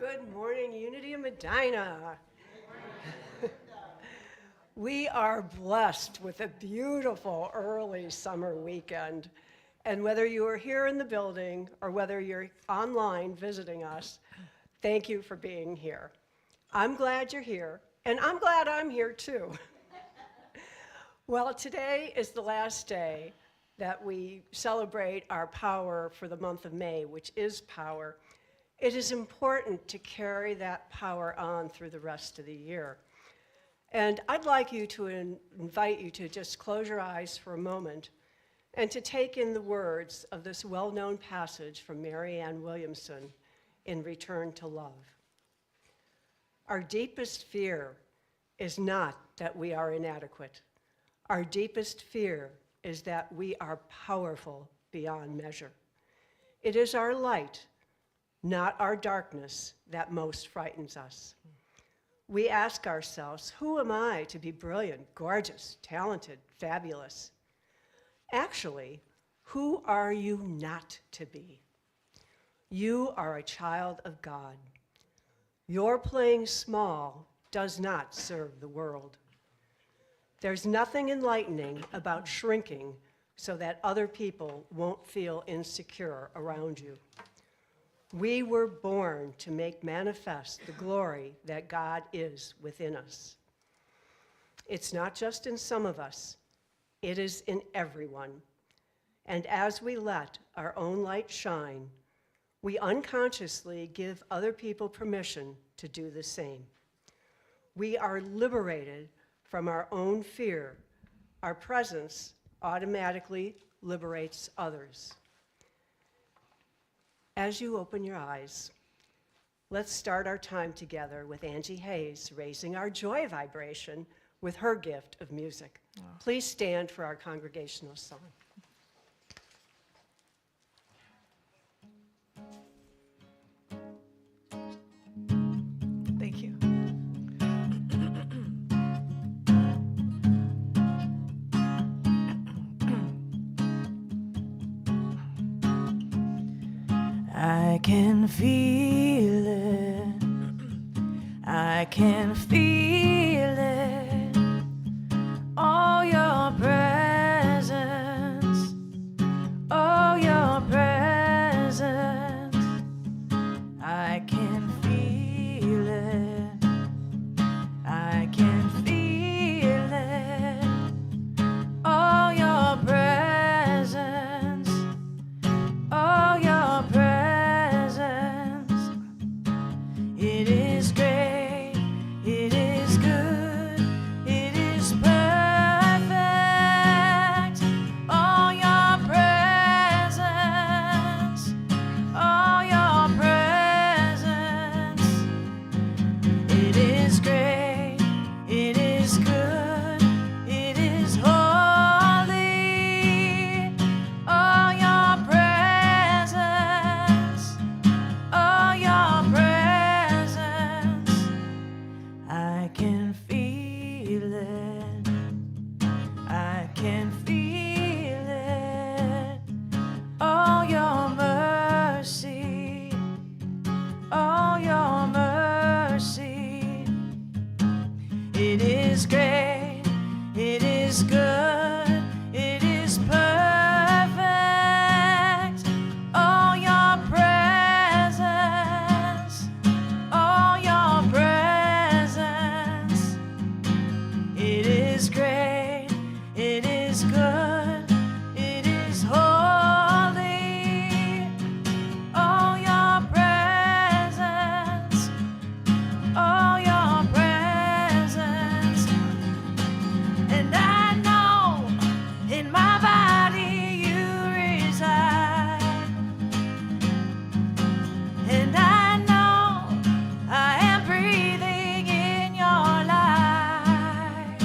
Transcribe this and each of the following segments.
Good morning, Unity of Medina. We are blessed with a beautiful early summer weekend. And whether you are here in the building or whether you're online visiting us, thank you for being here. I'm glad you're here, and I'm glad I'm here too. Well, today is the last day that we celebrate our power for the month of May, which is power. It is important to carry that power on through the rest of the year. And I'd like you to invite you to just close your eyes for a moment and to take in the words of this well-known passage from Mary Ann Williamson in Return to Love. Our deepest fear is not that we are inadequate. Our deepest fear is that we are powerful beyond measure. It is our light, not our darkness, that most frightens us. We ask ourselves, who am I to be brilliant, gorgeous, talented, fabulous? Actually, who are you not to be? You are a child of God. Your playing small does not serve the world. There's nothing enlightening about shrinking so that other people won't feel insecure around you. We were born to make manifest the glory that God is within us. It's not just in some of us, it is in everyone. And as we let our own light shine, we unconsciously give other people permission to do the same. We are liberated from our own fear. Our presence automatically liberates others. As you open your eyes, let's start our time together with Angie Hayes, raising our joy vibration with her gift of music. Oh. Please stand for our congregational song. Thank you. I can feel it. I can feel it. Oh, your presence. Oh, your presence. I can feel it. I can feel it. Oh, your presence. Oh, your presence. It is great. It is good. It is perfect. Oh, your presence. Oh, your presence. It is great. It is good. It is holy. Oh, your presence. Oh, your presence. I can feel it. I can feel it. Oh, your mercy. Oh, your mercy. It is great. It is good. It is perfect. Oh, your presence. Oh, your presence. It is great. It is good. It is holy. Oh, your presence. Oh, your presence. And I know in my body you reside. And I know I am breathing in your light.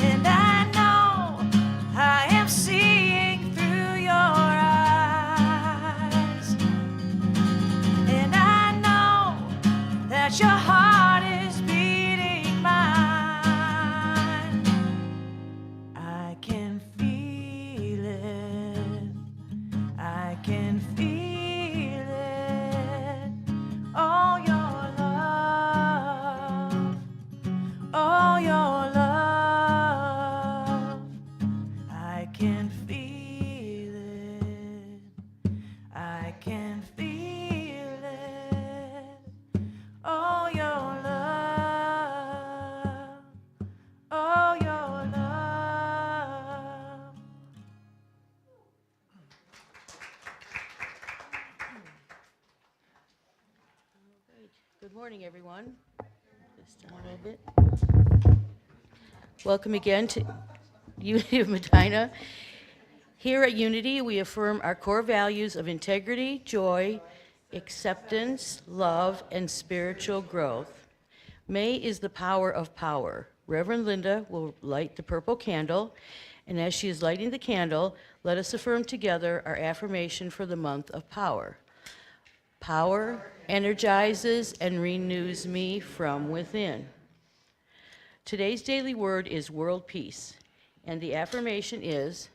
And I know morning, everyone. This down a little bit. Welcome again to Unity of Medina. Here at Unity, we affirm our core values of integrity, joy, acceptance, love, and spiritual growth. May is the power of power. Reverend Linda will light the purple candle, and as she is lighting the candle, let us affirm together our affirmation for the month of power. Power energizes and renews me from within. Today's daily word is world peace, and the affirmation is,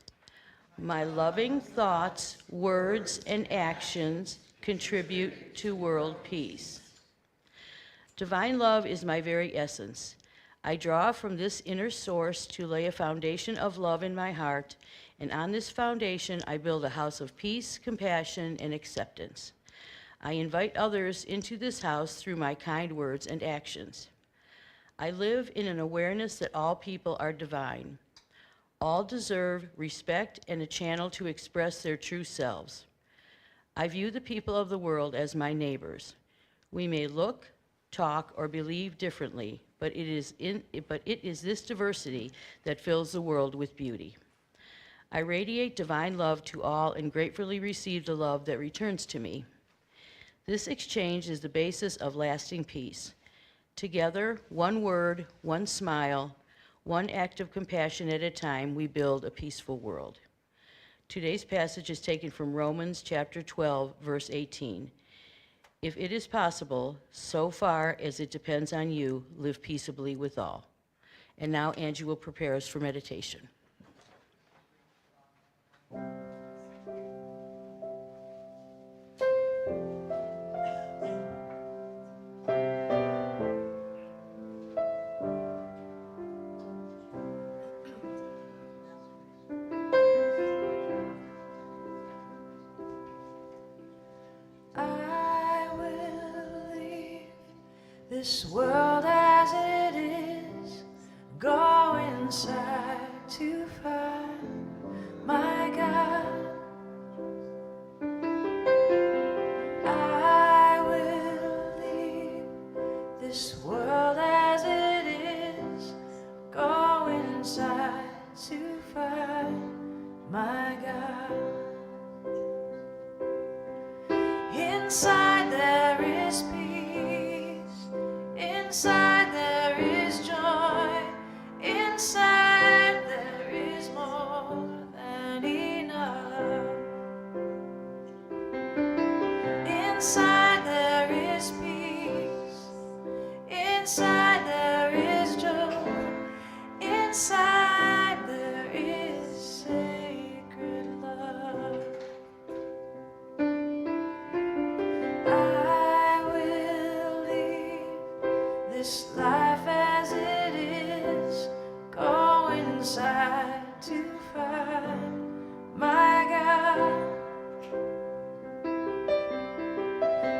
my loving thoughts, words, and actions contribute to world peace. Divine love is my very essence. I draw from this inner source to lay a foundation of love in my heart, and on this foundation I build a house of peace, compassion, and acceptance. I invite others into this house through my kind words and actions. I live in an awareness that all people are divine. All deserve respect and a channel to express their true selves. I view the people of the world as my neighbors. We may look, talk, or believe differently, but it is this diversity that fills the world with beauty. I radiate divine love to all and gratefully receive the love that returns to me. This exchange is the basis of lasting peace. Together, one word, one smile, one act of compassion at a time, we build a peaceful world. Today's passage is taken from Romans chapter 12, verse 18. If it is possible, so far as it depends on you, live peaceably with all. And now Angie will prepare us for meditation. I will leave this world as it is, go inside to find my God. I will leave this world as it is, go inside to find my God. Inside there is peace, inside there is joy, inside there is more than enough. Inside there is peace, inside there is joy, inside there is sacred love. I will leave this life as it is, go inside to find my God.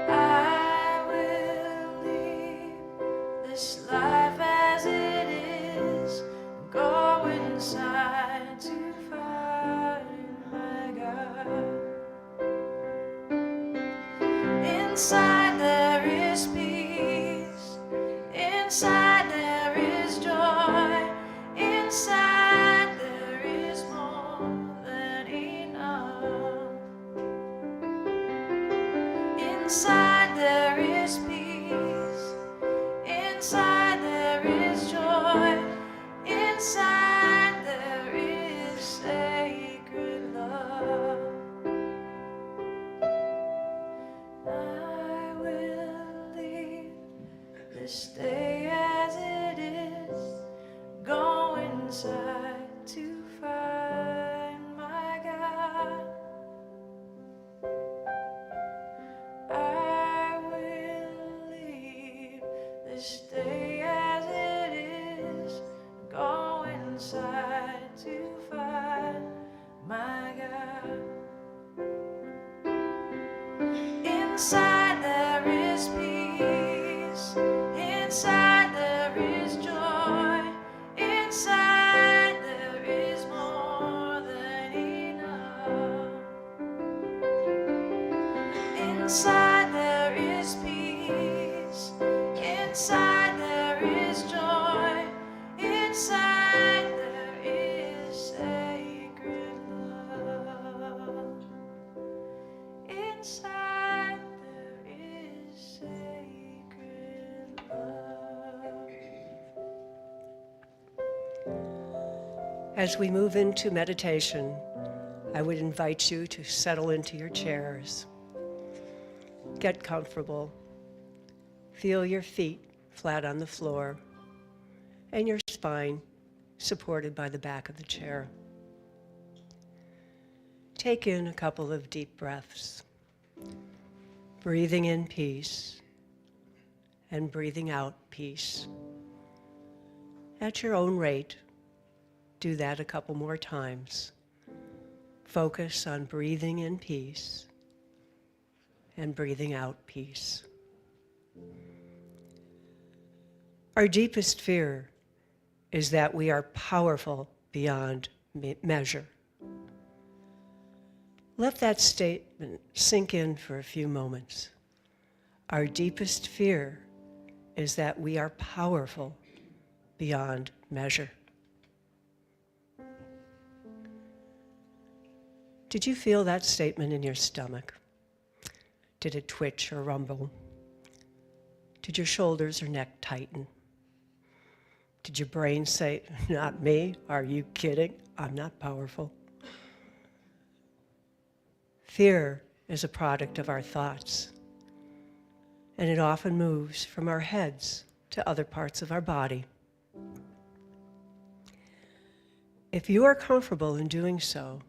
I will leave this life as it is, go inside to find my God. Inside there is peace, inside there is joy, inside there is more than enough. Inside there is peace, inside there is joy, inside there is sacred love. I will leave this day as it is, go inside to find my God. I will leave this day as it is, go inside to find my God. Inside there is peace, inside there is joy, inside there is more than enough. Inside there is peace, is joy. Inside there is sacred love. Inside there is sacred love. As we move into meditation, I would invite you to settle into your chairs. Get comfortable. Feel your feet flat on the floor and your spine supported by the back of the chair. Take in a couple of deep breaths, breathing in peace and breathing out peace. At your own rate, do that a couple more times. Focus on breathing in peace and breathing out peace. Our deepest fear is that we are powerful beyond measure. Let that statement sink in for a few moments. Our deepest fear is that we are powerful beyond measure. Did you feel that statement in your stomach? Did it twitch or rumble? Did your shoulders or neck tighten? Did your brain say, "Not me, are you kidding? I'm not powerful"? Fear is a product of our thoughts, and it often moves from our heads to other parts of our body. If you are comfortable in doing so,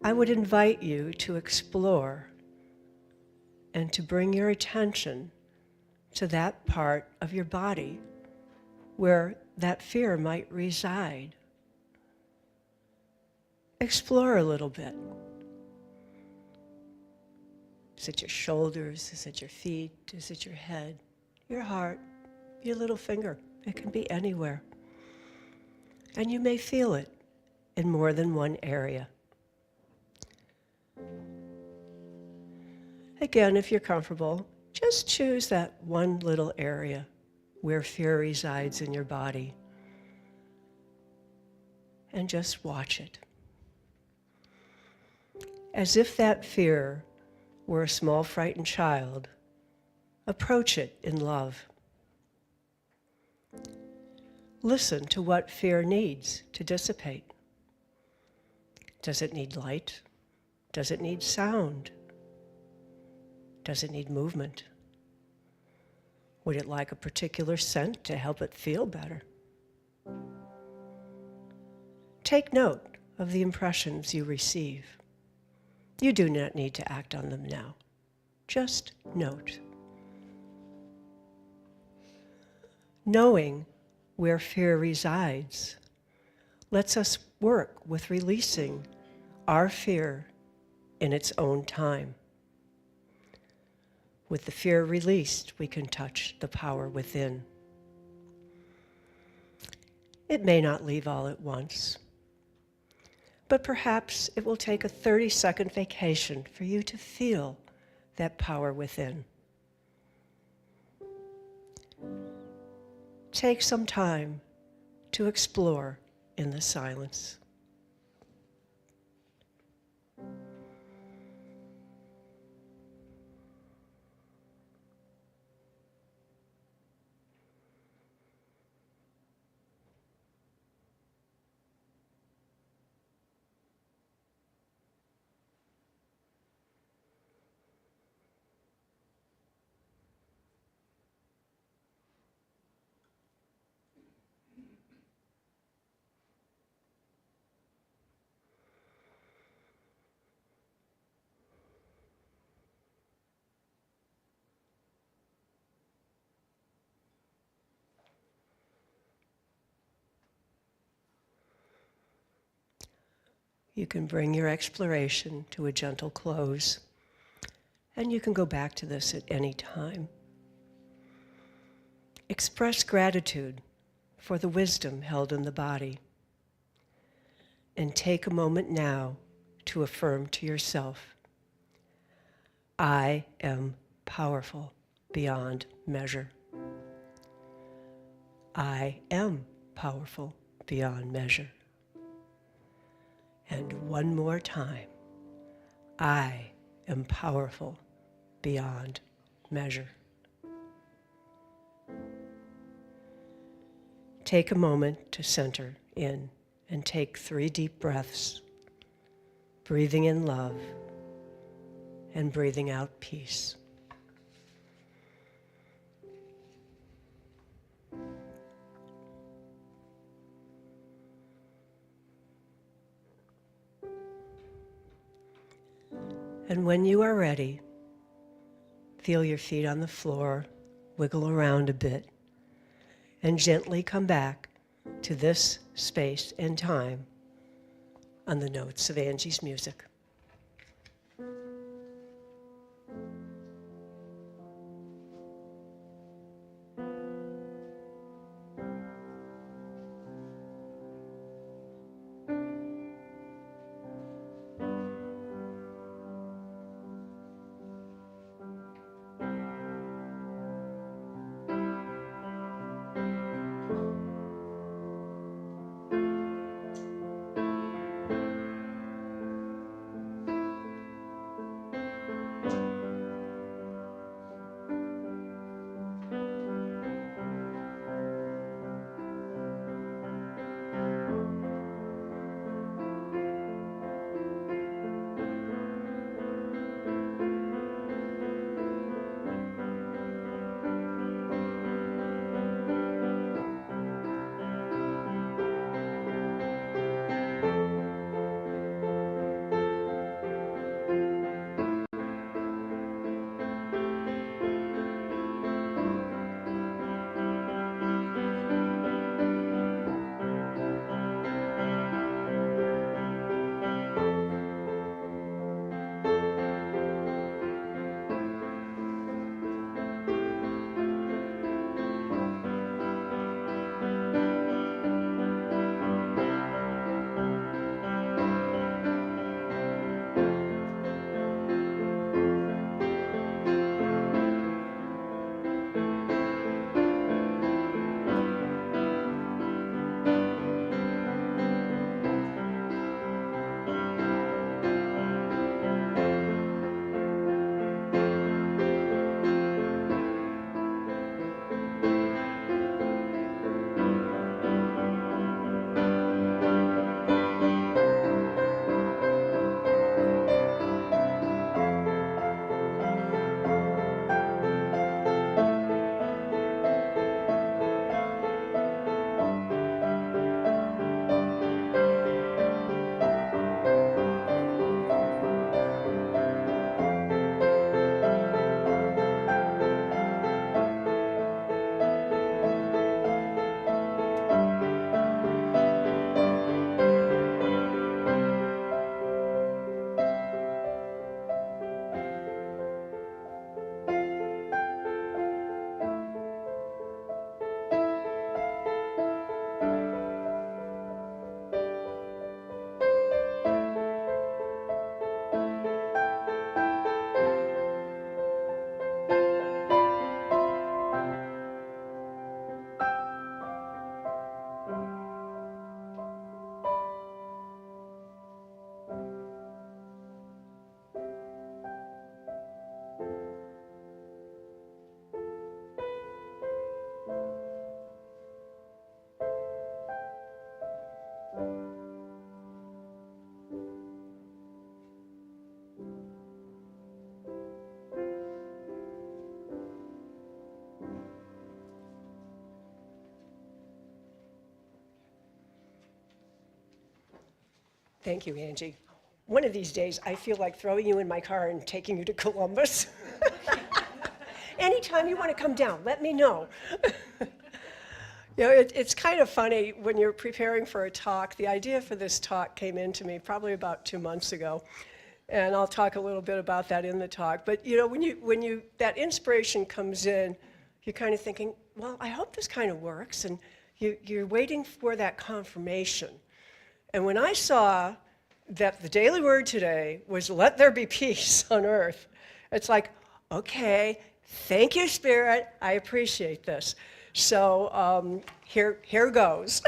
I would invite you to explore and to bring your attention to that part of your body where that fear might reside. Explore a little bit. Is it your shoulders? Is it your feet? Is it your head? Your heart? Your little finger? It can be anywhere. And you may feel it in more than one area. Again, if you're comfortable, just choose that one little area where fear resides in your body and just watch it. As if that fear were a small frightened child, approach it in love. Listen to what fear needs to dissipate. Does it need light? Does it need sound? Does it need movement? Would it like a particular scent to help it feel better? Take note of the impressions you receive. You do not need to act on them now. Just note. Knowing where fear resides lets us work with releasing our fear in its own time. With the fear released, we can touch the power within. It may not leave all at once, but perhaps it will take a 30-second vacation for you to feel that power within. Take some time to explore in the silence. You can bring your exploration to a gentle close, and you can go back to this at any time. Express gratitude for the wisdom held in the body, and take a moment now to affirm to yourself, I am powerful beyond measure. I am powerful beyond measure. And one more time, I am powerful beyond measure. Take a moment to center in and take 3 deep breaths, breathing in love and breathing out peace. And when you are ready, feel your feet on the floor, wiggle around a bit, and gently come back to this space and time on the notes of Angie's music. Thank you, Angie. One of these days, I feel like throwing you in my car and taking you to Columbus. Anytime you want to come down, let me know. It's kind of funny when you're preparing for a talk. The idea for this talk came into me probably about 2 months ago, and I'll talk a little bit about that in the talk. But when that inspiration comes in, you're kind of thinking, well, I hope this kind of works, and you're waiting for that confirmation. And when I saw that the daily word today was "Let there be peace on earth," it's like, okay, thank you, Spirit. I appreciate this. So here goes.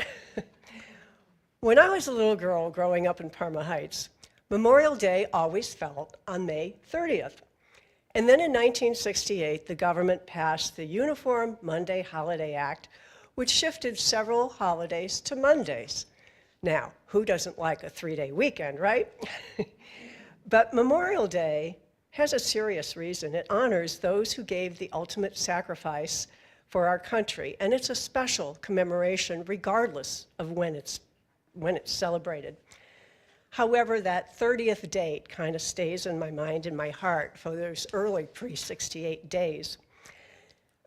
When I was a little girl growing up in Parma Heights, Memorial Day always fell on May 30th. And then in 1968, the government passed the Uniform Monday Holiday Act, which shifted several holidays to Mondays. Now, who doesn't like a 3-day weekend, right? But Memorial Day has a serious reason. It honors those who gave the ultimate sacrifice for our country, and it's a special commemoration regardless of when it's celebrated. However, that 30th date kind of stays in my mind and my heart for those early pre-68 days.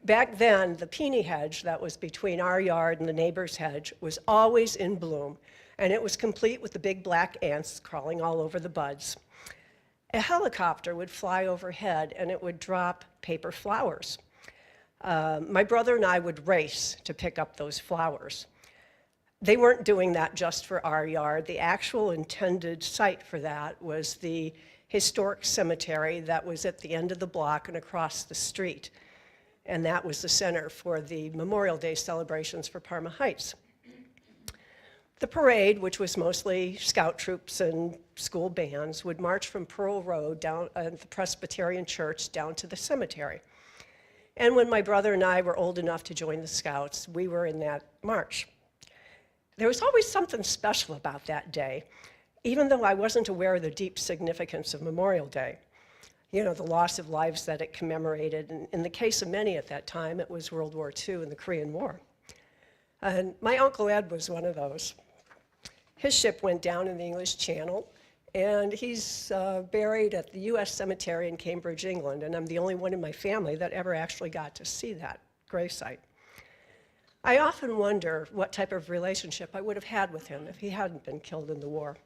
Back then, the peony hedge that was between our yard and the neighbor's hedge was always in bloom, and it was complete with the big black ants crawling all over the buds. A helicopter would fly overhead, and it would drop paper flowers. My brother and I would race to pick up those flowers. They weren't doing that just for our yard. The actual intended site for that was the historic cemetery that was at the end of the block and across the street. And that was the center for the Memorial Day celebrations for Parma Heights. The parade, which was mostly scout troops and school bands, would march from Pearl Road down the Presbyterian Church down to the cemetery. And when my brother and I were old enough to join the Scouts, we were in that march. There was always something special about that day, even though I wasn't aware of the deep significance of Memorial Day. You know, the loss of lives that it commemorated. And in the case of many at that time, it was World War II and the Korean War. And my Uncle Ed was one of those. His ship went down in the English Channel, and he's buried at the U.S. Cemetery in Cambridge, England, and I'm the only one in my family that ever actually got to see that gravesite. I often wonder what type of relationship I would have had with him if he hadn't been killed in the war.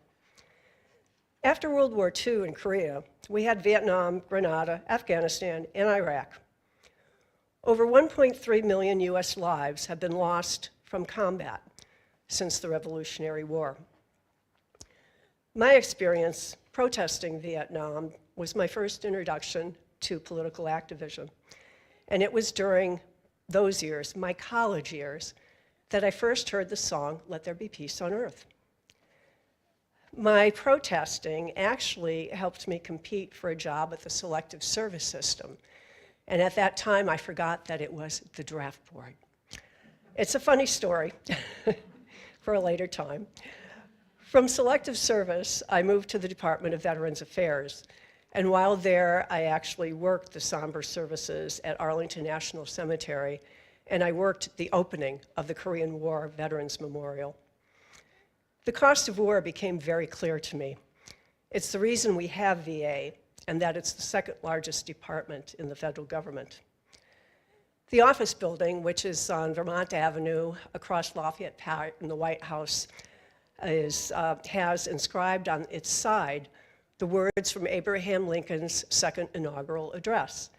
After World War II in Korea, we had Vietnam, Grenada, Afghanistan, and Iraq. Over 1.3 million U.S. lives have been lost from combat since the Revolutionary War. My experience protesting Vietnam was my first introduction to political activism, and it was during those years, my college years, that I first heard the song, "Let There Be Peace on Earth." My protesting actually helped me compete for a job at the Selective Service System, and at that time I forgot that it was the draft board. It's a funny story for a later time. From Selective Service, I moved to the Department of Veterans Affairs, and while there, I actually worked the somber services at Arlington National Cemetery, and I worked the opening of the Korean War Veterans Memorial. The cost of war became very clear to me. It's the reason we have VA, and that it's the second largest department in the federal government. The office building, which is on Vermont Avenue across Lafayette Park in the White House, has inscribed on its side the words from Abraham Lincoln's second inaugural address,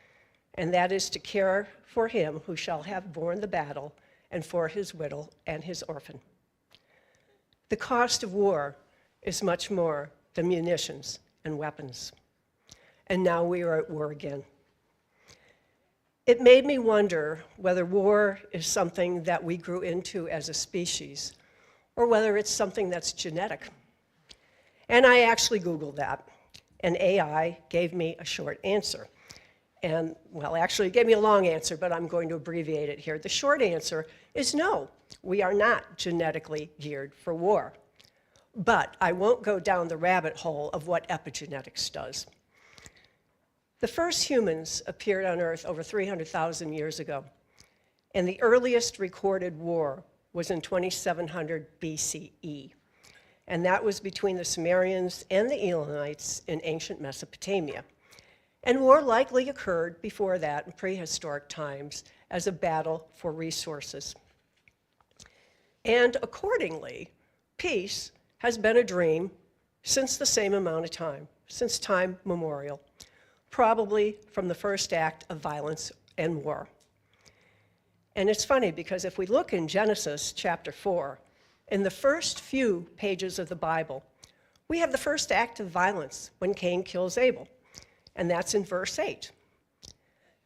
and that is to care for him who shall have borne the battle and for his widow and his orphan. The cost of war is much more than munitions and weapons. And now we are at war again. It made me wonder whether war is something that we grew into as a species, or whether it's something that's genetic. And I actually Googled that, and AI gave me a short answer. And, well, actually, it gave me a long answer, but I'm going to abbreviate it here. The short answer is no, we are not genetically geared for war. But I won't go down the rabbit hole of what epigenetics does. The first humans appeared on Earth over 300,000 years ago, and the earliest recorded war was in 2700 BCE, and that was between the Sumerians and the Elamites in ancient Mesopotamia. And war likely occurred before that in prehistoric times as a battle for resources. And accordingly, peace has been a dream since the same amount of time, since time memorial, probably from the first act of violence and war. And it's funny because if we look in Genesis chapter 4, in the first few pages of the Bible, we have the first act of violence when Cain kills Abel, and that's in verse 8.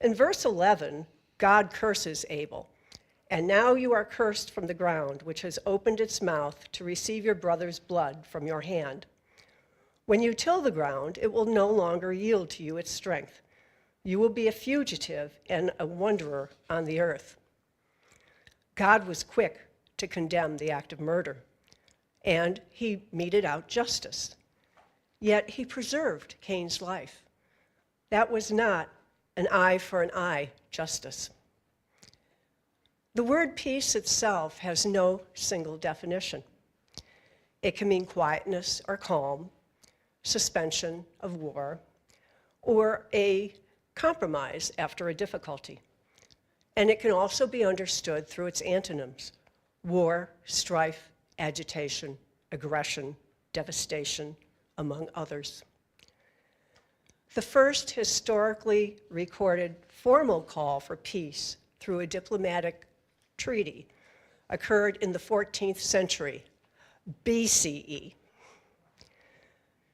In verse 11, God curses Abel, And now you are cursed from the ground, which has opened its mouth to receive your brother's blood from your hand. When you till the ground, it will no longer yield to you its strength. You will be a fugitive and a wanderer on the earth. God was quick to condemn the act of murder, and he meted out justice. Yet he preserved Cain's life. That was not an eye for an eye justice. The word peace itself has no single definition. It can mean quietness or calm, suspension of war, or a compromise after a difficulty. And it can also be understood through its antonyms: war, strife, agitation, aggression, devastation, among others. The first historically recorded formal call for peace through a diplomatic treaty occurred in the 14th century, BCE.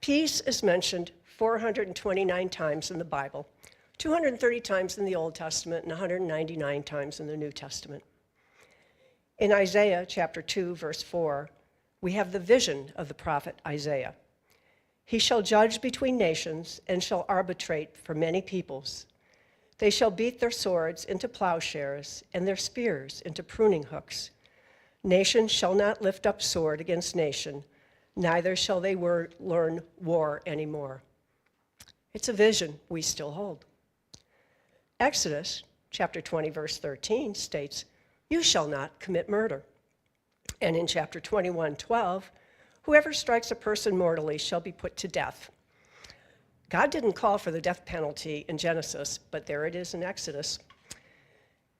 Peace is mentioned 429 times in the Bible, 230 times in the Old Testament, and 199 times in the New Testament. In Isaiah chapter 2, verse 4, we have the vision of the prophet Isaiah. He shall judge between nations and shall arbitrate for many peoples. They shall beat their swords into plowshares and their spears into pruning hooks. Nation shall not lift up sword against nation, neither shall they learn war anymore. It's a vision we still hold. Exodus chapter 20, verse 13 states, "You shall not commit murder." And in chapter 21:12, "Whoever strikes a person mortally shall be put to death." God didn't call for the death penalty in Genesis, but there it is in Exodus.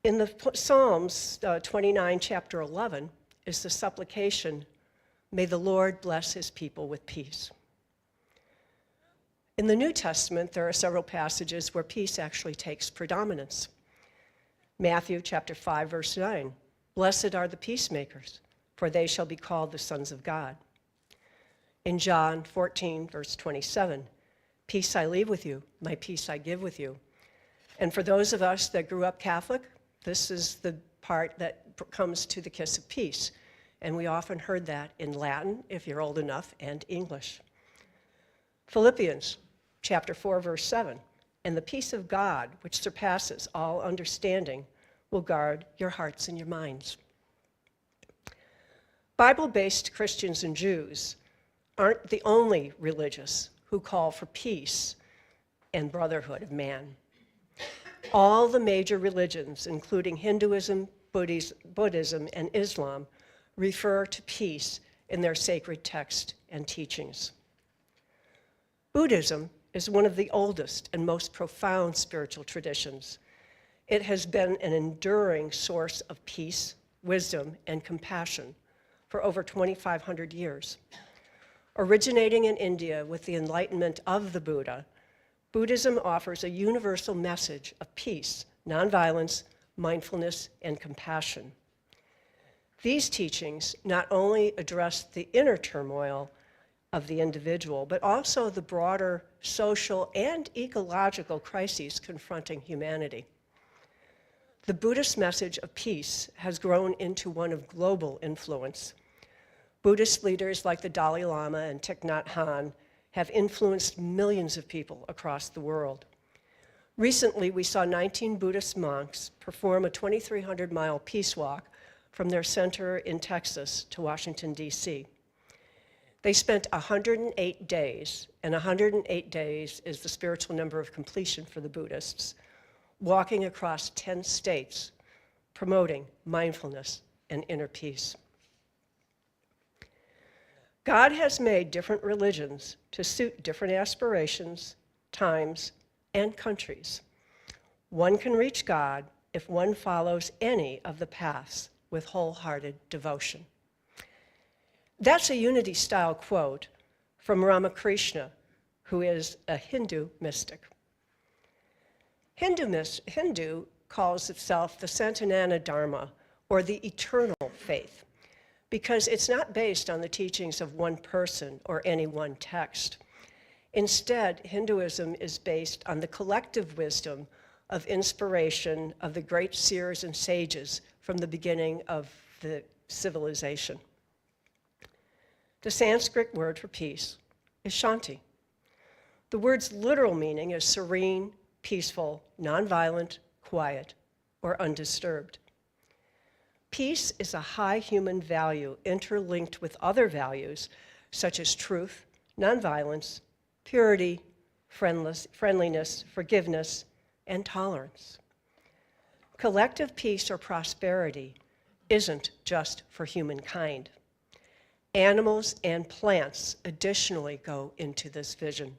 In the Psalms 29, chapter 11, is the supplication, "May the Lord bless his people with peace." In the New Testament, there are several passages where peace actually takes predominance. Matthew chapter 5, verse 9, "Blessed are the peacemakers, for they shall be called the sons of God." In John 14, verse 27, "Peace I leave with you, my peace I give with you." And for those of us that grew up Catholic, this is the part that comes to the kiss of peace. And we often heard that in Latin, if you're old enough, and English. Philippians chapter 4, verse 7, "And the peace of God, which surpasses all understanding, will guard your hearts and your minds." Bible-based Christians and Jews aren't the only religious who call for peace and brotherhood of man. All the major religions, including Hinduism, Buddhism, and Islam, refer to peace in their sacred text and teachings. Buddhism is one of the oldest and most profound spiritual traditions. It has been an enduring source of peace, wisdom, and compassion for over 2,500 years. Originating in India with the enlightenment of the Buddha, Buddhism offers a universal message of peace, nonviolence, mindfulness, and compassion. These teachings not only address the inner turmoil of the individual, but also the broader social and ecological crises confronting humanity. The Buddhist message of peace has grown into one of global influence. Buddhist leaders like the Dalai Lama and Thich Nhat Hanh have influenced millions of people across the world. Recently, we saw 19 Buddhist monks perform a 2,300-mile peace walk from their center in Texas to Washington, D.C. They spent 108 days, and 108 days is the spiritual number of completion for the Buddhists, walking across 10 states, promoting mindfulness and inner peace. God has made different religions to suit different aspirations, times, and countries. One can reach God if one follows any of the paths with wholehearted devotion. That's a Unity-style quote from Ramakrishna, who is a Hindu mystic. Hindu calls itself the Sanatana Dharma, or the eternal faith, because it's not based on the teachings of one person or any one text. Instead, Hinduism is based on the collective wisdom of inspiration of the great seers and sages from the beginning of the civilization. The Sanskrit word for peace is shanti. The word's literal meaning is serene, peaceful, nonviolent, quiet, or undisturbed. Peace is a high human value interlinked with other values such as truth, nonviolence, purity, friendliness, forgiveness, and tolerance. Collective peace or prosperity isn't just for humankind. Animals and plants additionally go into this vision.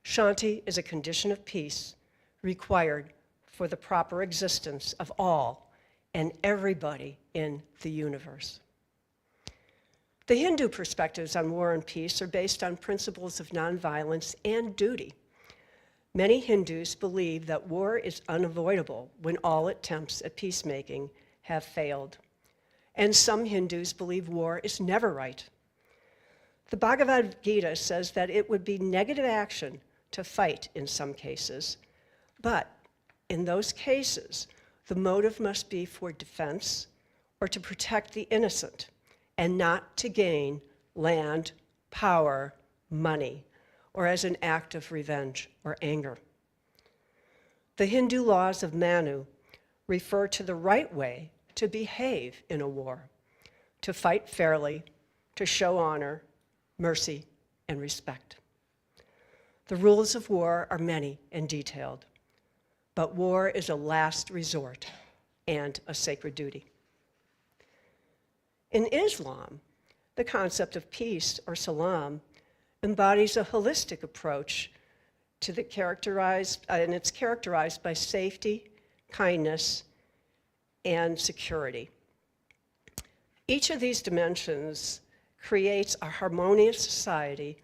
Shanti is a condition of peace required for the proper existence of all and everybody in the universe. The Hindu perspectives on war and peace are based on principles of nonviolence and duty. Many Hindus believe that war is unavoidable when all attempts at peacemaking have failed. And some Hindus believe war is never right. The Bhagavad Gita says that it would be negative action to fight in some cases, but in those cases, the motive must be for defense or to protect the innocent and not to gain land, power, money, or as an act of revenge or anger. The Hindu laws of Manu refer to the right way to behave in a war, to fight fairly, to show honor, mercy, and respect. The rules of war are many and detailed, but war is a last resort and a sacred duty. In Islam, the concept of peace, or salam, embodies a holistic approach to and it's characterized by safety, kindness, and security. Each of these dimensions creates a harmonious society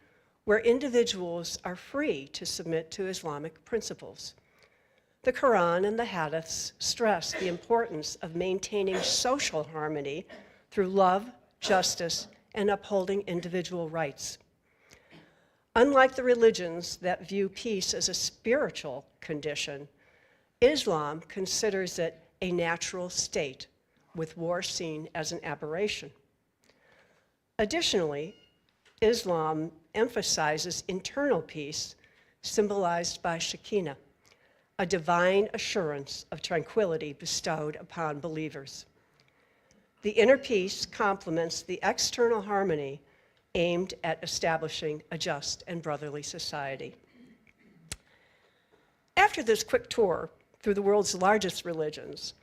where individuals are free to submit to Islamic principles. The Quran and the Hadiths stress the importance of maintaining social harmony through love, justice, and upholding individual rights. Unlike the religions that view peace as a spiritual condition, Islam considers it a natural state, with war seen as an aberration. Additionally, Islam emphasizes internal peace, symbolized by Shekinah, a divine assurance of tranquility bestowed upon believers. The inner peace complements the external harmony aimed at establishing a just and brotherly society. After this quick tour through the world's largest religions,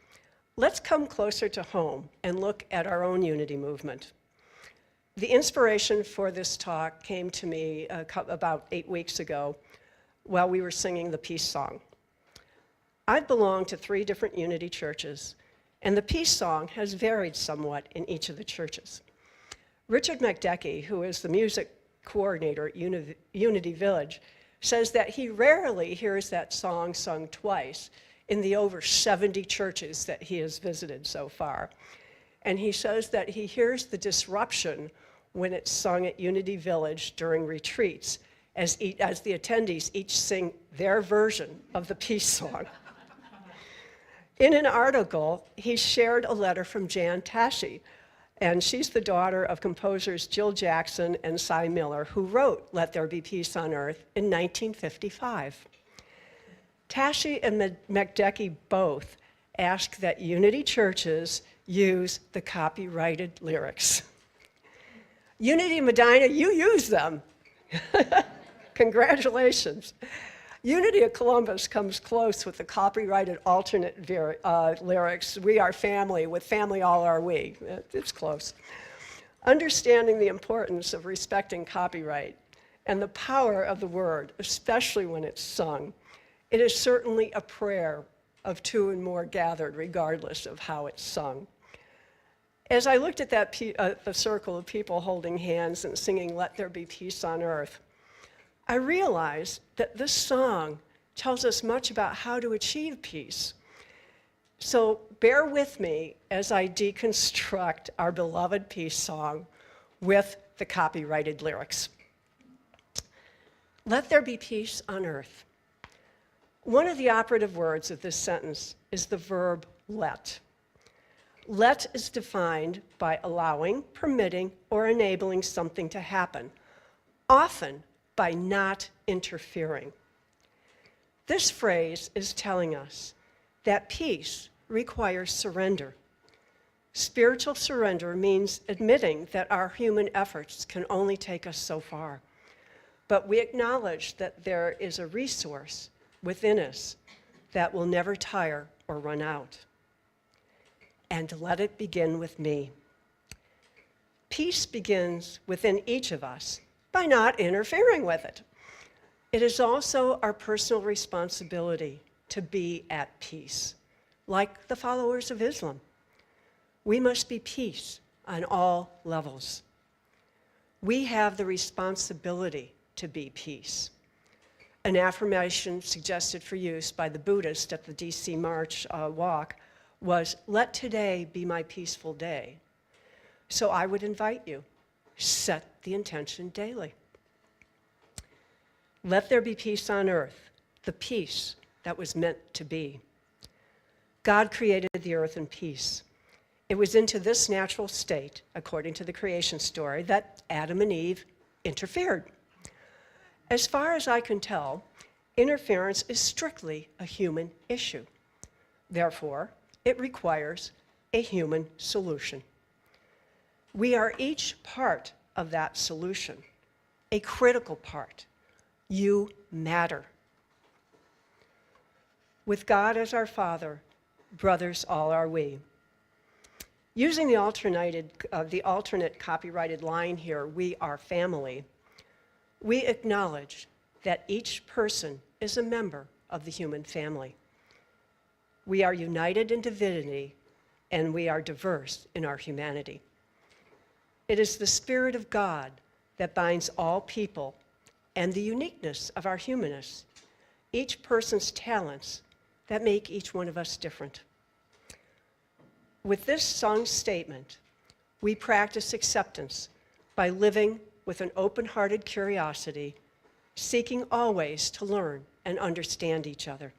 let's come closer to home and look at our own unity movement. The inspiration for this talk came to me about 8 weeks ago while we were singing the peace song. I've belonged to 3 different unity churches, and the peace song has varied somewhat in each of the churches. Richard McDecky, who is the music coordinator at Unity Village, says that he rarely hears that song sung twice in the over 70 churches that he has visited so far. And he says that he hears the disruption when it's sung at Unity Village during retreats, as the attendees each sing their version of the peace song. In an article, he shared a letter from Jan Tashi, and she's the daughter of composers Jill Jackson and Cy Miller, who wrote Let There Be Peace on Earth in 1955. Tashi and McDecky both ask that Unity churches use the copyrighted lyrics. Unity Medina, you use them. Congratulations. Unity of Columbus comes close with the copyrighted alternate lyrics, we are family, with family all are we. It's close. Understanding the importance of respecting copyright and the power of the word, especially when it's sung, it is certainly a prayer of 2 and more gathered, regardless of how it's sung. As I looked at the circle of people holding hands and singing Let There Be Peace on Earth, I realized that this song tells us much about how to achieve peace. So bear with me as I deconstruct our beloved peace song with the copyrighted lyrics. Let there be peace on earth. One of the operative words of this sentence is the verb let. Let is defined by allowing, permitting, or enabling something to happen, often by not interfering. This phrase is telling us that peace requires surrender. Spiritual surrender means admitting that our human efforts can only take us so far. But we acknowledge that there is a resource within us that will never tire or run out. And let it begin with me. Peace begins within each of us by not interfering with it. It is also our personal responsibility to be at peace, like the followers of Islam. We must be peace on all levels. We have the responsibility to be peace. An affirmation suggested for use by the Buddhists at the DC March walk was, "Let today be my peaceful day." So I would invite you, set the intention daily. Let there be peace on earth, the peace that was meant to be. God created the earth in peace. It was into this natural state, according to the creation story, that Adam and Eve interfered. As far as I can tell, interference is strictly a human issue. Therefore, it requires a human solution. We are each part of that solution, a critical part. You matter. With God as our Father, brothers all are we. Using the alternate copyrighted line here, "we are family," we acknowledge that each person is a member of the human family. We are united in divinity, and we are diverse in our humanity. It is the Spirit of God that binds all people and the uniqueness of our humanness, each person's talents that make each one of us different. With this song statement, we practice acceptance by living with an open-hearted curiosity, seeking always to learn and understand each other.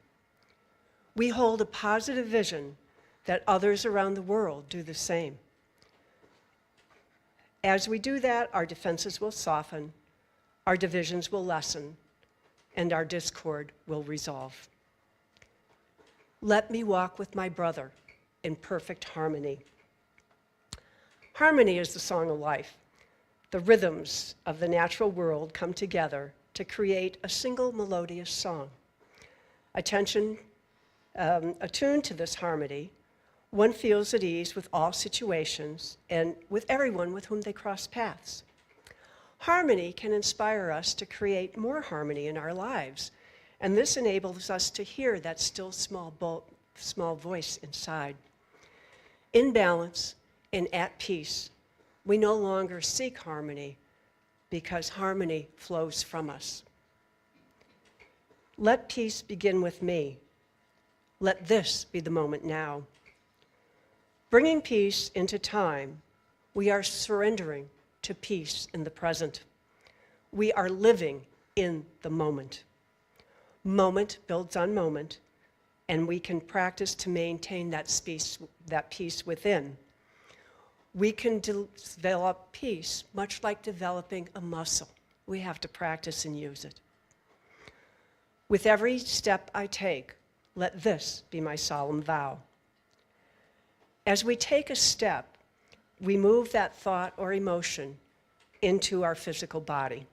We hold a positive vision that others around the world do the same. As we do that, our defenses will soften, our divisions will lessen, and our discord will resolve. Let me walk with my brother in perfect harmony. Harmony is the song of life. The rhythms of the natural world come together to create a single melodious song. Attuned to this harmony, one feels at ease with all situations and with everyone with whom they cross paths. Harmony can inspire us to create more harmony in our lives, and this enables us to hear that still small voice inside. In balance and at peace, we no longer seek harmony because harmony flows from us. Let peace begin with me. Let this be the moment now. Bringing peace into time, we are surrendering to peace in the present. We are living in the moment. Moment builds on moment, and we can practice to maintain that peace within. We can develop peace much like developing a muscle. We have to practice and use it. With every step I take, let this be my solemn vow. As we take a step, we move that thought or emotion into our physical body.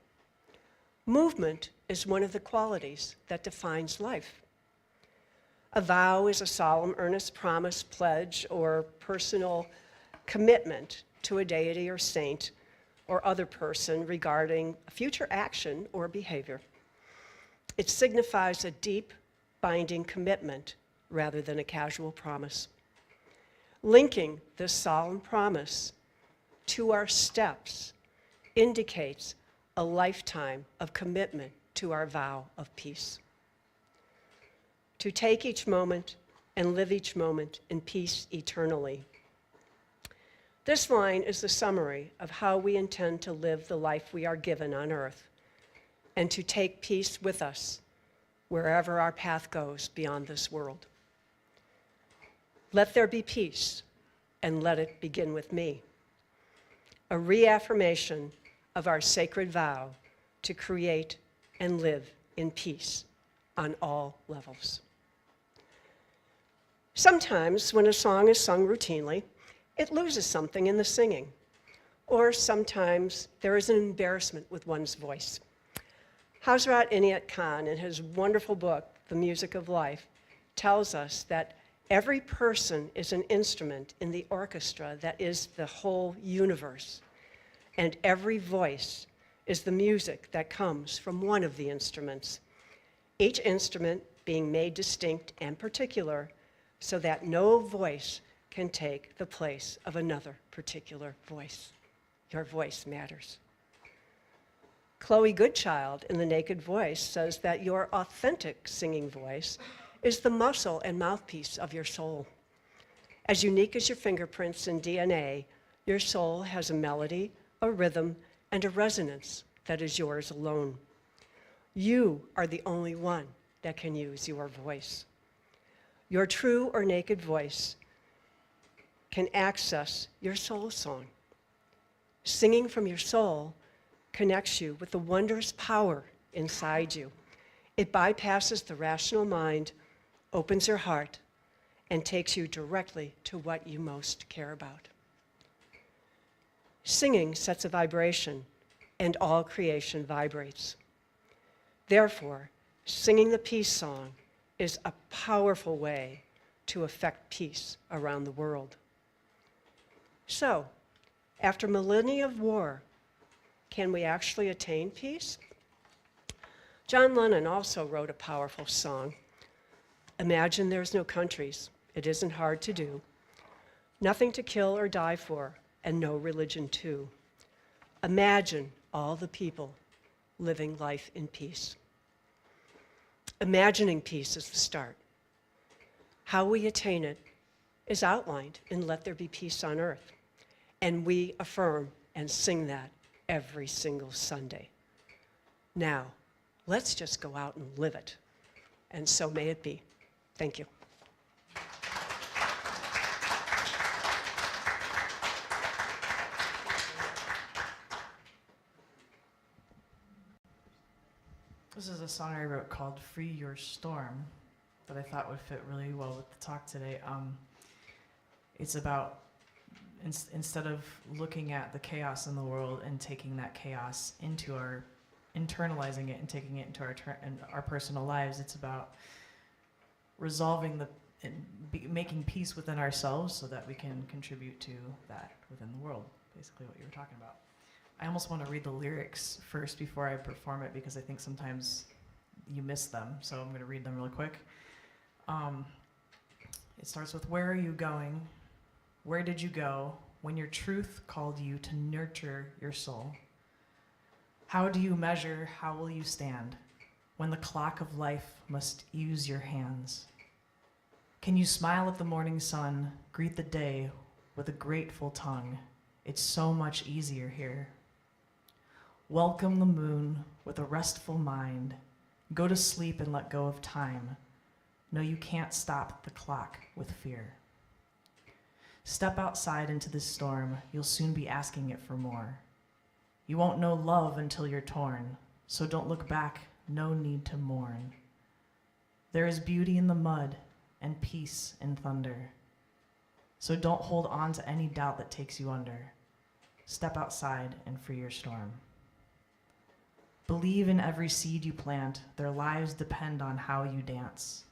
Movement is one of the qualities that defines life. A vow is a solemn, earnest promise, pledge, or personal commitment to a deity or saint or other person regarding a future action or behavior. It signifies a deep, binding commitment rather than a casual promise. Linking this solemn promise to our steps indicates a lifetime of commitment to our vow of peace. To take each moment and live each moment in peace eternally. This line is the summary of how we intend to live the life we are given on earth, and to take peace with us wherever our path goes beyond this world. Let there be peace. and let it begin with me. A reaffirmation of our sacred vow to create and live in peace on all levels. Sometimes, when a song is sung routinely, it loses something in the singing, or sometimes there is an embarrassment with one's voice. Hazrat Inayat Khan, in his wonderful book, The Music of Life, tells us that every person is an instrument in the orchestra that is the whole universe, and every voice is the music that comes from one of the instruments, each instrument being made distinct and particular so that no voice can take the place of another particular voice. Your voice matters. Chloe Goodchild in The Naked Voice says that your authentic singing voice is the muscle and mouthpiece of your soul. As unique as your fingerprints and DNA, your soul has a melody, a rhythm, and a resonance that is yours alone. You are the only one that can use your voice. Your true or naked voice can access your soul song. Singing from your soul connects you with the wondrous power inside you. It bypasses the rational mind, opens your heart, and takes you directly to what you most care about. Singing sets a vibration, and all creation vibrates. Therefore, singing the peace song is a powerful way to affect peace around the world. So, after millennia of war, can we actually attain peace? John Lennon also wrote a powerful song. Imagine there's no countries. It isn't hard to do. Nothing to kill or die for, and no religion too. Imagine all the people living life in peace. Imagining peace is the start. How we attain it is outlined in Let There Be Peace on Earth, and we affirm and sing that every single Sunday. Now, let's just go out and live it, and so may it be. Thank you. This is a song I wrote called Free Your Storm that I thought would fit really well with the talk today. It's about instead of looking at the chaos in the world and taking that chaos into internalizing it and taking it into our personal lives, it's about resolving making peace within ourselves so that we can contribute to that within the world, basically what you were talking about. I almost want to read the lyrics first before I perform it because I think sometimes you miss them, so I'm going to read them really quick. It starts with, where are you going? Where did you go when your truth called you to nurture your soul? How do you measure, how will you stand when the clock of life must use your hands? Can you smile at the morning sun, greet the day with a grateful tongue? It's so much easier here. Welcome the moon with a restful mind. Go to sleep and let go of time. No, you can't stop the clock with fear. Step outside into this storm. You'll soon be asking it for more. You won't know love until you're torn, so don't look back, no need to mourn. There is beauty in the mud and peace in thunder. So don't hold on to any doubt that takes you under. Step outside and free your storm. Believe in every seed you plant. Their lives depend on how you dance.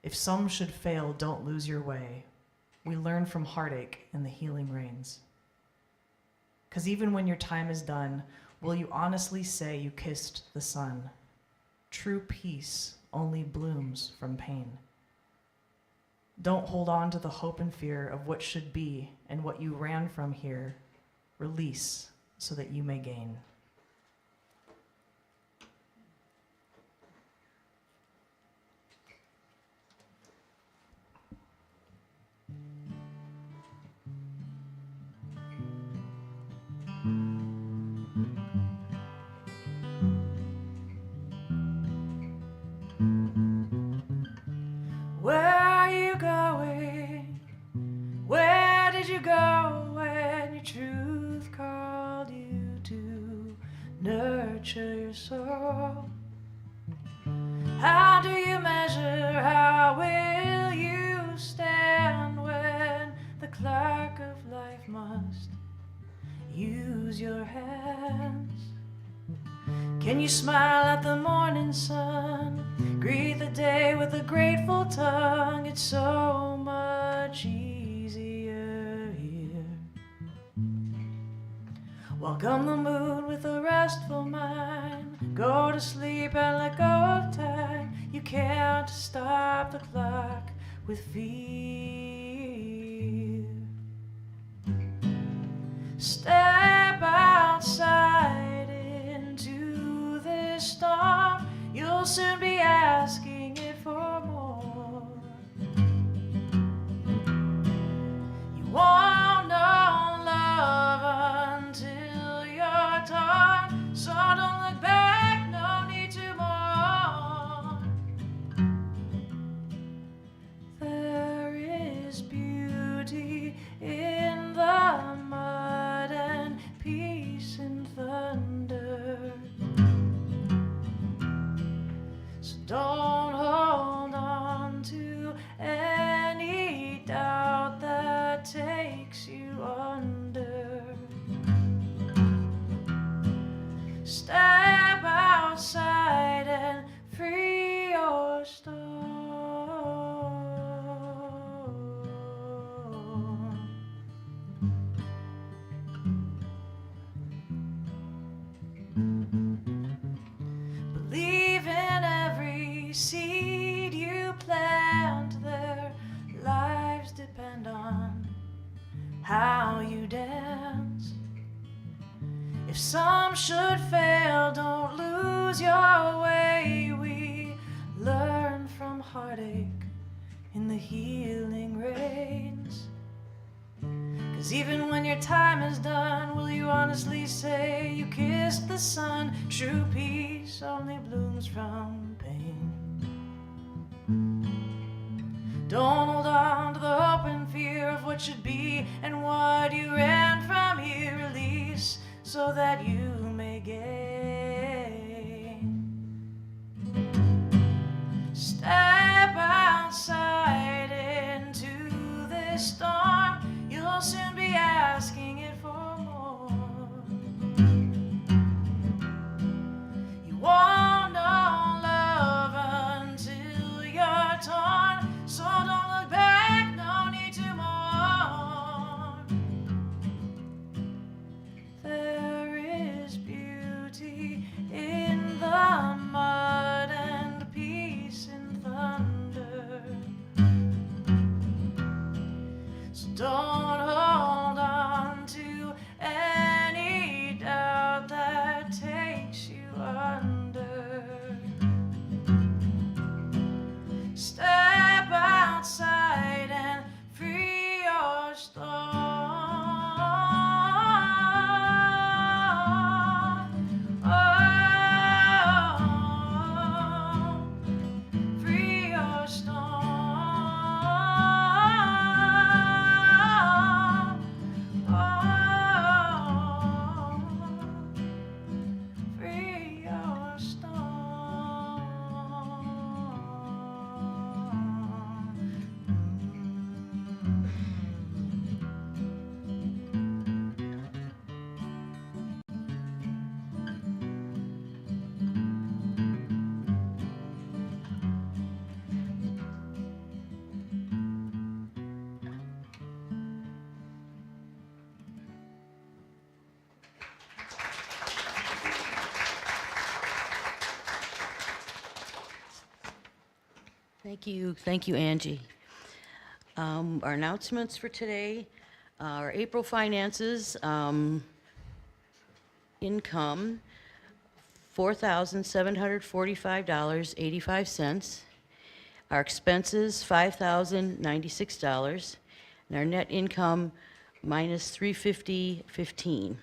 If some should fail, don't lose your way. We learn from heartache and the healing rains. 'Cause even when your time is done, will you honestly say you kissed the sun? True peace only blooms from pain. Don't hold on to the hope and fear of what should be and what you ran from here. Release so that you may gain. Where are you going? Where your soul? How do you measure? How will you stand when the clock of life must use your hands? Can you smile at the morning sun? Greet the day with a grateful tongue. It's so much easier here. Welcome the moon with a restful mind. Go to sleep and let go of time. You can't stop the clock with fear. Step outside into this storm. You'll soon be asking it for more. You won't know love until you're torn. So don't look back, no need to mourn. There is beauty in the mud and peace in thunder. So don't hold on to any doubt that takes you under. Step outside and free your storm. Believe in every seed you plant. Their lives depend on how you dance. If some should fail, don't lose your way. We learn from heartache in the healing rains. 'Cause even when your time is done, will you honestly say you kissed the sun? True peace only blooms from pain. Don't hold on to the hope and fear of what should be and what you ran from here. Release so that you may gain. Step outside into this storm. You'll soon be asking it for more. You won't know love until you're torn. So don't look back, no need to mourn. There is beauty in the mud and peace in thunder. So don't hold on to any doubt that takes you under. Step outside and free your storm. Oh, free your storm. Oh, free your storm. Thank you, Angie. Our announcements for today, our April finances, income, $4,745.85. Our expenses, $5,096, and our net income, minus $350.15.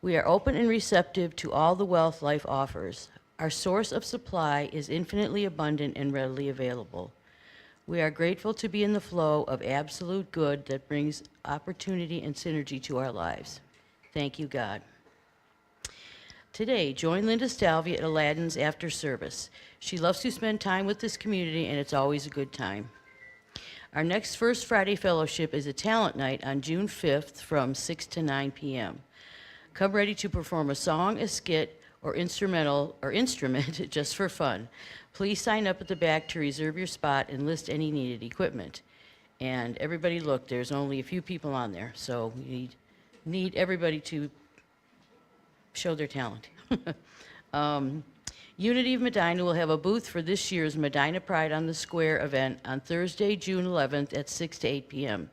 We are open and receptive to all the wealth life offers. Our source of supply is infinitely abundant and readily available. We are grateful to be in the flow of absolute good that brings opportunity and synergy to our lives. Thank you, God. Today, join Linda Stalvey at Aladdin's after service. She loves to spend time with this community, and it's always a good time. Our next First Friday Fellowship is a talent night on June 5th from 6 to 9 p.m. Come ready to perform a song, a skit, or instrument just for fun. Please sign up at the back to reserve your spot and list any needed equipment. And everybody look, there's only a few people on there, so we need everybody to show their talent. Unity of Medina will have a booth for this year's Medina Pride on the Square event on Thursday, June 11th at 6 to 8 p.m.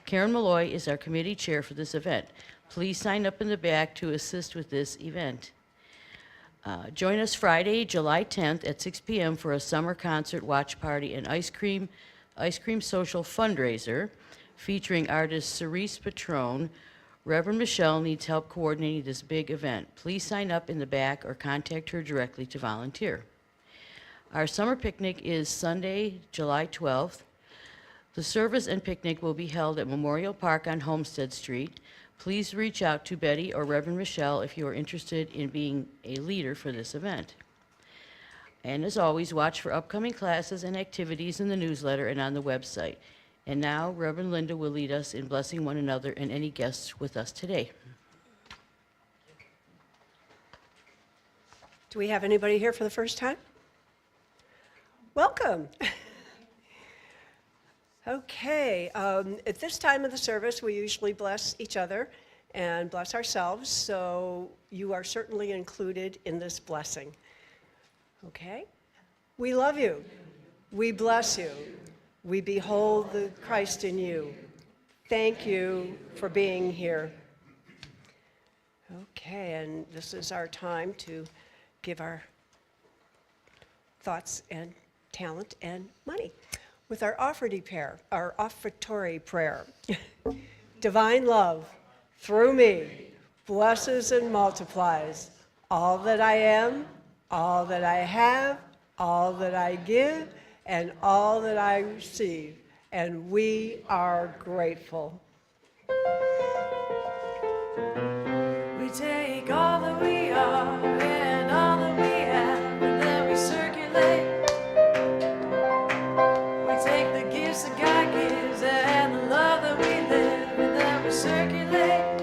Karen Malloy is our committee chair for this event. Please sign up in the back to assist with this event. Join us Friday, July 10th at 6 p.m. for a summer concert, watch party, and ice cream social fundraiser featuring artist Cerise Patron. Reverend Michelle needs help coordinating this big event. Please sign up in the back or contact her directly to volunteer. Our summer picnic is Sunday, July 12th. The service and picnic will be held at Memorial Park on Homestead Street. Please reach out to Betty or Reverend Michelle if you are interested in being a leader for this event. And as always, watch for upcoming classes and activities in the newsletter and on the website. And now, Reverend Linda will lead us in blessing one another and any guests with us today. Do we have anybody here for the first time? Welcome. Okay, at this time of the service, we usually bless each other and bless ourselves, so you are certainly included in this blessing. Okay? We love you. We bless you. We behold the Christ in you. Thank you for being here. Okay, and this is our time to give our thoughts and talent and money with our offertory prayer. Divine love, through me, blesses and multiplies all that I am, all that I have, all that I give, and all that I receive, and we are grateful. We take all that we are and all that we have, and then we circulate. We take the gifts that God gives and the love that we live, and then we circulate.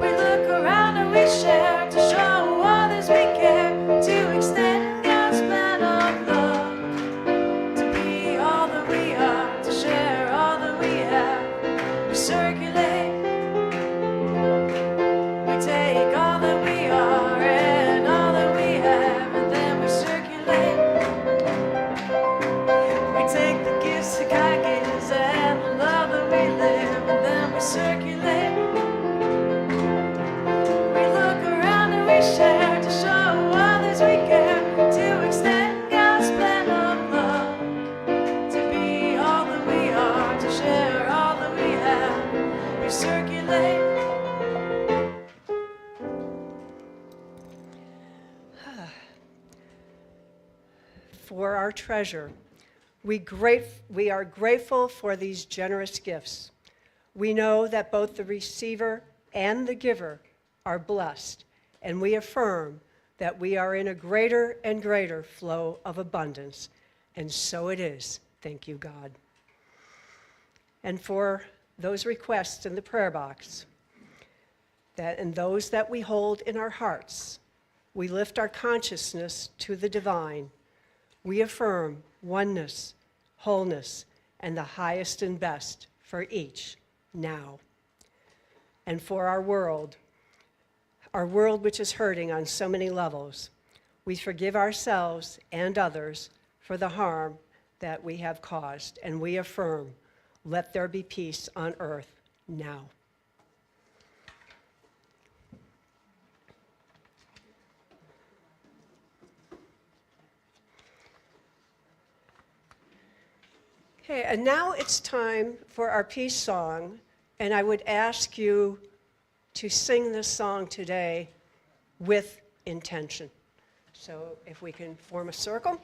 We look around and we share to show others we care, to extend God's plan of love, to be all that we are, to share all that we have. We circulate. We take all that we are and all that we have, and then we circulate. We take the gifts that God gives and the love that we live, and then we circulate. We look around and we share to show others we care, to extend God's plan of love, to be all that we are, to share all that we have. We circulate. For our treasure, we are grateful for these generous gifts. We know that both the receiver and the giver are blessed, and we affirm that we are in a greater and greater flow of abundance, and so it is. Thank you, God. And for those requests in the prayer box, and those that we hold in our hearts, we lift our consciousness to the divine. We affirm oneness, wholeness, and the highest and best for each now. And for our world which is hurting on so many levels, we forgive ourselves and others for the harm that we have caused, and we affirm, let there be peace on earth now. Okay, and now it's time for our peace song, and I would ask you to sing this song today with intention. So if we can form a circle.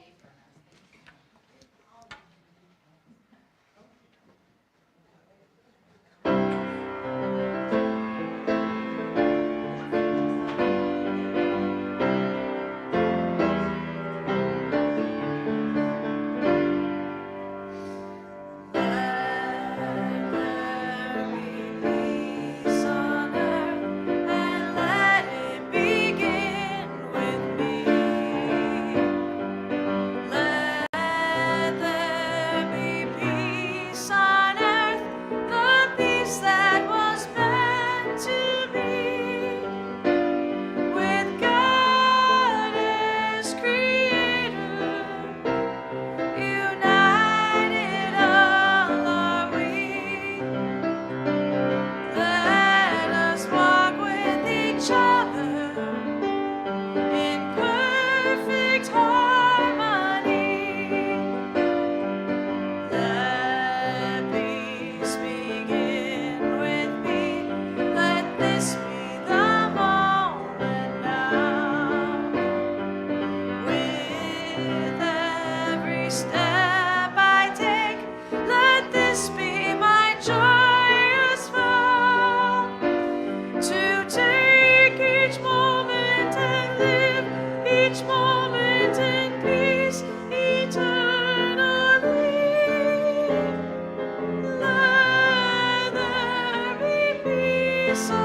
Let there be peace.